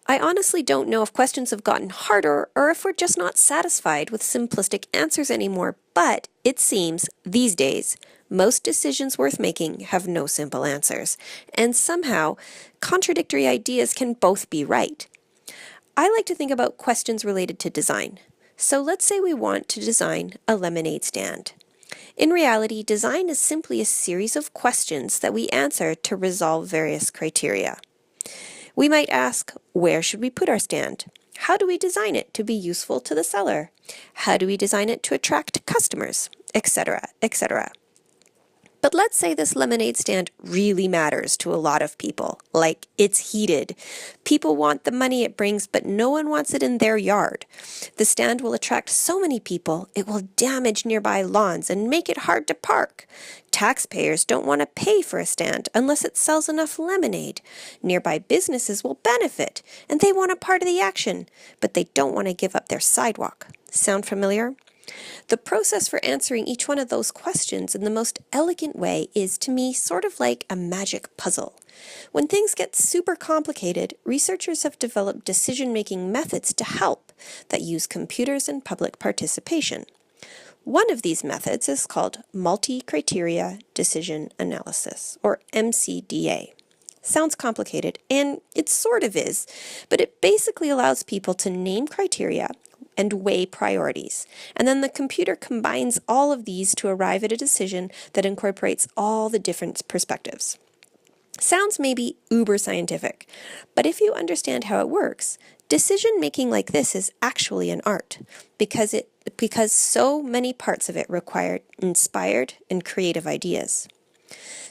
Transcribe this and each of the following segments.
I honestly don't know if questions have gotten harder or if we're just not satisfied with simplistic answers anymore, but it seems these days most decisions worth making have no simple answers, and somehow contradictory ideas can both be right. I like to think about questions related to design. So let's say we want to design a lemonade stand. In reality, design is simply a series of questions that we answer to resolve various criteria. We might ask, where should we put our stand? How do we design it to be useful to the seller? How do we design it to attract customers? Etc., etc. But let's say this lemonade stand really matters to a lot of people, like it's heated. People want the money it brings, but no one wants it in their yard. The stand will attract so many people, it will damage nearby lawns and make it hard to park. Taxpayers don't want to pay for a stand unless it sells enough lemonade. Nearby businesses will benefit, and they want a part of the action, but they don't want to give up their sidewalk. Sound familiar? The process for answering each one of those questions in the most elegant way is, to me, sort of like a magic puzzle. When things get super complicated, researchers have developed decision-making methods to help that use computers and public participation. One of these methods is called multi-criteria decision analysis, or MCDA. Sounds complicated, and it sort of is, but it basically allows people to name criteria and weigh priorities. And then the computer combines all of these to arrive at a decision that incorporates all the different perspectives. Sounds maybe uber scientific, but if you understand how it works, decision making like this is actually an art because so many parts of it require inspired and creative ideas.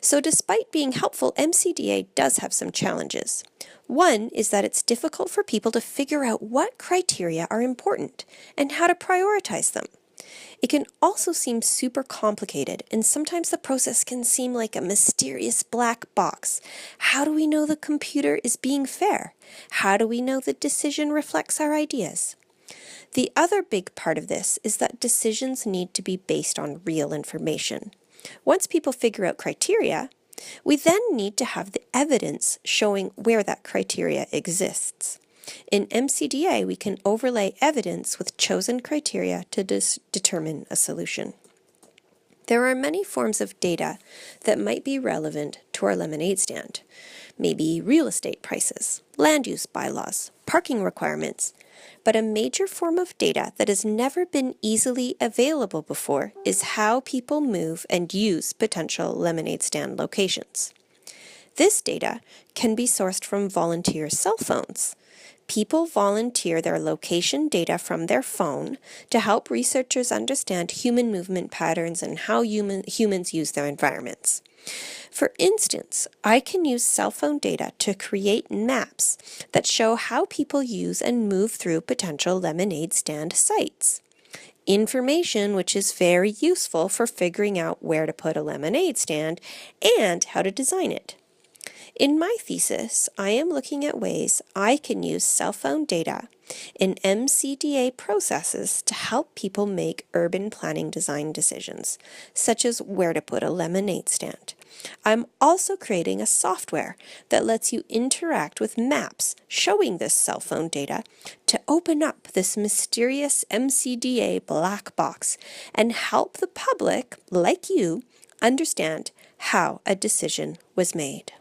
So despite being helpful, MCDA does have some challenges. One is that it's difficult for people to figure out what criteria are important and how to prioritize them. It can also seem super complicated, and sometimes the process can seem like a mysterious black box. How do we know the computer is being fair? How do we know the decision reflects our ideas? The other big part of this is that decisions need to be based on real information. Once people figure out criteria, we then need to have the evidence showing where that criteria exists. In MCDA, we can overlay evidence with chosen criteria to determine a solution. There are many forms of data that might be relevant to our lemonade stand. Maybe real estate prices, land use bylaws, parking requirements. But a major form of data that has never been easily available before is how people move and use potential lemonade stand locations. This data can be sourced from volunteer cell phones. People volunteer their location data from their phone to help researchers understand human movement patterns and how humans use their environments. For instance, I can use cell phone data to create maps that show how people use and move through potential lemonade stand sites. Information which is very useful for figuring out where to put a lemonade stand and how to design it. In my thesis, I am looking at ways I can use cell phone data in MCDA processes to help people make urban planning design decisions, such as where to put a lemonade stand. I'm also creating a software that lets you interact with maps showing this cell phone data to open up this mysterious MCDA black box and help the public, like you, understand how a decision was made.